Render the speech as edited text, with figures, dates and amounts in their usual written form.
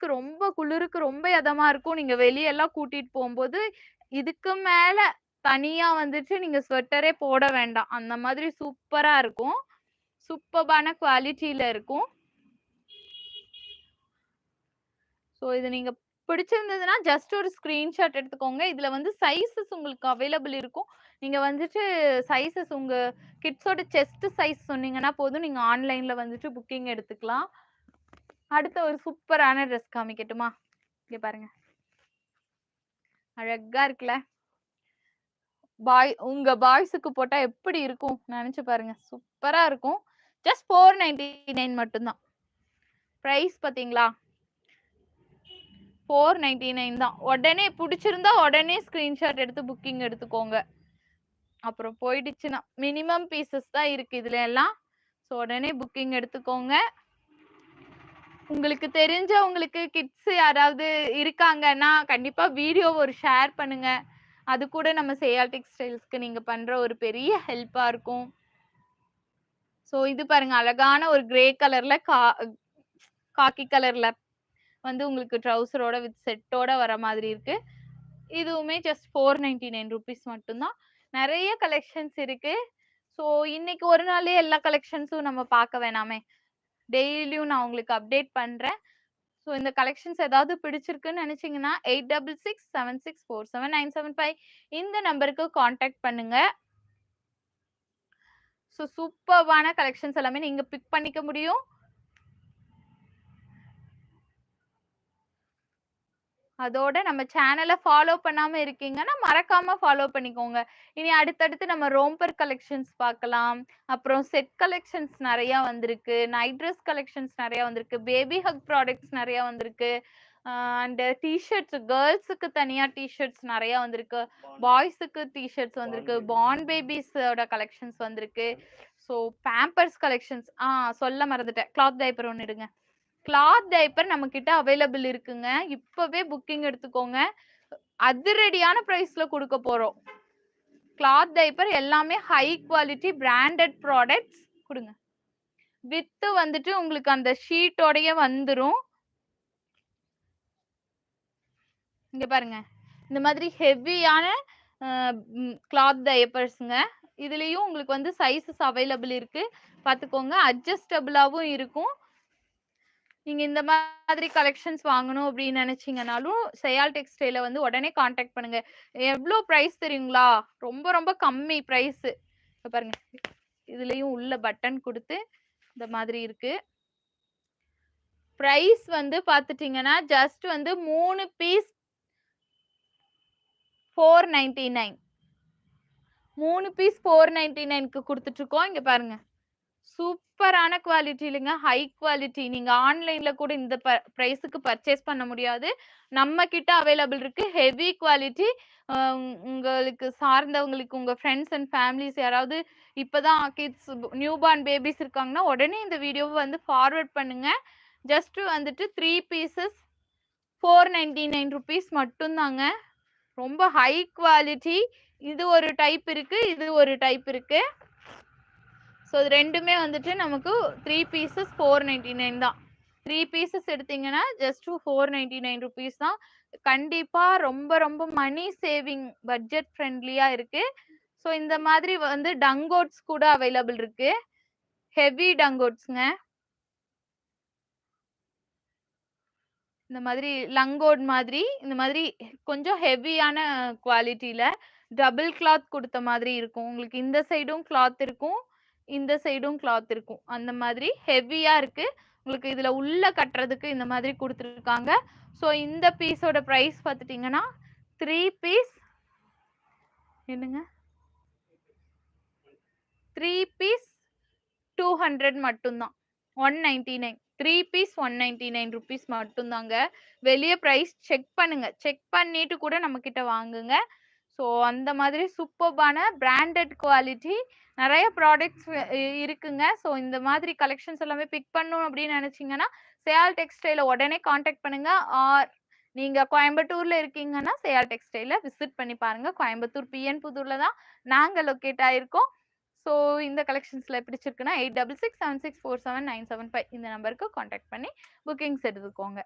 வெயிலுக்கு ரொம்ப குளிருக்கு ரொம்ப இதமா இருக்கும். நீங்க வெளியெல்லாம் கூட்டிட்டு போம்போது, இதுக்கு மேல தனியா வந்துட்டு நீங்க ஸ்வெட்டரே போட வேண்டாம். அந்த மாதிரி சூப்பரா இருக்கும். சூப்பர்பான குவாலிட்டில இருக்கும். ஸோ இது நீங்க பிடிச்சிருந்ததுன்னா, ஜஸ்ட் ஒரு ஸ்கிரீன்ஷாட் எடுத்துக்கோங்க. இதுல வந்து சைஸஸ் உங்களுக்கு அவைலபிள் இருக்கும். நீங்க வந்துட்டு சைஸஸ் உங்க கிட்ஸோட செஸ்ட் சைஸ் சொன்னீங்கன்னா போதும், நீங்க ஆன்லைன்ல வந்துட்டு புக்கிங் எடுத்துக்கலாம். அடுத்த ஒரு சூப்பரான ட்ரெஸ் காமிக்கட்டுமா? இங்க பாருங்க. அழகா இருக்குல்ல? உங்க பாய்ஸுக்கு போட்டா எப்படி இருக்கும்? நெனச்சு பாருங்க. சூப்பரா இருக்கும். ஜஸ்ட் 499 மட்டும் தான். பிரைஸ் பாத்தீங்களா? 499 தான். உடனே புடிச்சிருந்தா உடனே ஸ்கிரீன்ஷாட் எடுத்து புக்கிங் எடுத்துக்கோங்க. அப்புறம் போயிடுச்சுன்னா மினிமம் பீசஸ் தான் இருக்கு இதுல எல்லாம். ஸோ உடனே புக்கிங் எடுத்துக்கோங்க. உங்களுக்கு தெரிஞ்சவங்களுக்கு கிட்ஸ் யாராவது இருக்காங்கன்னா கண்டிப்பா வீடியோ ஒரு ஷேர் பண்ணுங்க. அது கூட நம்ம சேயால் டெக்ஸ்டைல்ஸ்க்கு நீங்க பண்ற ஒரு பெரிய ஹெல்ப்பா இருக்கும். ஸோ இது பாருங்க அழகான ஒரு கிரே கலர்ல காக்கி கலர்ல வந்து உங்களுக்கு ட்ரவுசரோட வித் செட்டோட வர மாதிரி இருக்கு. இதுவுமே ஜஸ்ட் 499 ருபீஸ் மட்டும்தான். நிறைய கலெக்ஷன்ஸ் இருக்கு. ஸோ இன்னைக்கு ஒரு நாளே எல்லா கலெக்ஷன்ஸும் நம்ம பார்க்க வேணாமே. டெய்லியும் நான் உங்களுக்கு அப்டேட் பண்றேன். ஸோ இந்த கலெக்ஷன்ஸ் ஏதாவது பிடிச்சிருக்குன்னு நினைச்சீங்கன்னா 8667647975 இந்த நம்பருக்கு காண்டாக்ட் பண்ணுங்க. ஸோ சூப்பர்வான கலெக்ஷன்ஸ் எல்லாமே நீங்க பிக் பண்ணிக்க முடியும். அதோட நம்ம சேனலை ஃபாலோ பண்ணாம இருக்கீங்கன்னா மறக்காம ஃபாலோ பண்ணிக்கோங்க. இனி அடுத்தடுத்து நம்ம ரோம்பர் கலெக்ஷன்ஸ் பார்க்கலாம். அப்புறம் செட் கலெக்ஷன்ஸ் நிறைய வந்திருக்கு. நைட் ட்ரெஸ் கலெக்ஷன்ஸ் நிறைய வந்திருக்கு. பேபி ஹக் ப்ராடக்ட்ஸ் நிறைய வந்திருக்கு. அண்ட் டிஷர்ட்ஸ் கேர்ள்ஸுக்கு தனியா டிஷர்ட்ஸ் நிறைய வந்திருக்கு. பாய்ஸுக்கு டிஷர்ட்ஸ் வந்திருக்கு. பார்ன் பேபிஸோட கலெக்ஷன்ஸ் வந்திருக்கு. ஸோ பேம்பர்ஸ் கலெக்ஷன்ஸ் சொல்ல மறந்துட்டேன். கிளாத் டைப்பர் ஒன்று எடுங்க. கிளாத் டைப்பர் நம்ம கிட்ட அவைலபிள் இருக்குங்க. இப்பவே புக்கிங் எடுத்துக்கோங்க. அதிரடியான பிரைஸ்ல கொடுக்க போறோம். கிளாத் டைப்பர் எல்லாமே ஹை குவாலிட்டி பிராண்டட் ப்ராடக்ட்ஸ் கொடுங்க. வித் வந்துட்டு உங்களுக்கு அந்த ஷீட்டோடயே வந்துரும். இங்க பாருங்க. இந்த மாதிரி ஹெவியான கிளாத் டைப்பர்ஸ்ங்க. இதுலயும் உங்களுக்கு வந்து சைஸஸ் அவைலபிள் இருக்கு. பாத்துக்கோங்க. அட்ஜஸ்டபிளாவும் இருக்கும். நீங்க இந்த மாதிரி கலெக்ஷன்ஸ் வாங்கணும் அப்படின்னு நினைச்சீங்கனாலும் சேயால் டெக்ஸ்டைல வந்து உடனே காண்டாக்ட் பண்ணுங்க. எவ்வளோ பிரைஸ் தெரியுங்களா? ரொம்ப ரொம்ப கம்மி பிரைஸ். பாருங்க. இதுலயும் உள்ள பட்டன் கொடுத்து இந்த மாதிரி இருக்கு. பிரைஸ் வந்து பாத்துட்டீங்கன்னா ஜஸ்ட் வந்து 3 பீஸ் 499. 3 பீஸ் 499க்கு கொடுத்துட்டு இருக்கோம். இங்க பாருங்க. சூப்பரான குவாலிட்டி இல்லைங்க. High quality. நீங்க ஆன்லைன்ல கூட இந்த பிரைஸுக்கு பர்ச்சேஸ் பண்ண முடியாது. நம்ம கிட்ட அவைலபிள் இருக்கு. Heavy quality. உங்களுக்கு சார்ந்தவங்களுக்கு உங்க ஃப்ரெண்ட்ஸ் அண்ட் ஃபேமிலிஸ் யாராவது இப்பதான் கிட்ஸ் நியூ பார்ன் பேபிஸ் இருக்காங்கன்னா உடனே இந்த வீடியோவை வந்து ஃபார்வர்ட் பண்ணுங்க. ஜஸ்ட் வந்துட்டு 3 பீசஸ் 499 ருபீஸ் மட்டும்தாங்க. ரொம்ப ஹை குவாலிட்டி. இது ஒரு டைப் இருக்கு. இது ஒரு டைப் இருக்கு. ஸோ இது ரெண்டுமே வந்துட்டு நமக்கு 3 பீசஸ் 499 தான். 3 பீசஸ் எடுத்தீங்கன்னா ஜஸ்ட் 499 ருபீஸ் தான். கண்டிப்பா ரொம்ப ரொம்ப மணி சேவிங் பட்ஜெட் ஃப்ரெண்ட்லியா இருக்கு. ஸோ இந்த மாதிரி வந்து டங்கோட்ஸ் கூட அவைலபிள் இருக்கு. ஹெவி டங்கோட்ஸ்ங்க. இந்த மாதிரி லங்கோட் மாதிரி இந்த மாதிரி கொஞ்சம் ஹெவியான குவாலிட்டியில டபுள் கிளாத் கொடுத்த மாதிரி இருக்கும். உங்களுக்கு இந்த சைடும் கிளாத் இருக்கும். இந்த சைடும் கிளாத் இருக்கும். அந்த மாதிரி ஹெவியா இருக்கு. உங்களுக்கு இதுல உள்ள கட்டுறதுக்கு இந்த மாதிரி கொடுத்துருக்காங்க. ஸோ இந்த பீஸோட பிரைஸ் பார்த்துட்டீங்கன்னா 3 பீஸ் என்னங்க 3 பீஸ் 200 மட்டும்தான். 199. 3 பீஸ் 199 ருபீஸ் மட்டும்தாங்க. வெளியே பிரைஸ் செக் பண்ணுங்க. செக் பண்ணிட்டு கூட நம்ம கிட்ட வாங்குங்க. ஸோ அந்த மாதிரி சூப்பர்பான பிராண்டட் குவாலிட்டி நிறைய ப்ராடக்ட்ஸ் இருக்குங்க. ஸோ இந்த மாதிரி கலெக்ஷன்ஸ் எல்லாமே பிக் பண்ணணும் அப்படின்னு நினைச்சீங்கன்னா சேயால் டெக்ஸ்டைல உடனே காண்டாக்ட் பண்ணுங்க. ஆர் நீங்க கோயம்புத்தூர்ல இருக்கீங்கன்னா சேயால் டெக்ஸ்டைல விசிட் பண்ணி பாருங்க. கோயம்புத்தூர் பிஎன் புதூர்ல தான் நாங்க லொக்கேட் ஆயிருக்கோம். ஸோ இந்த கலெக்ஷன்ஸ்ல பிடிச்சிருக்குன்னா 8667647975 இந்த நம்பருக்கு காண்டாக்ட் பண்ணி புக்கிங்ஸ் எடுத்துக்கோங்க.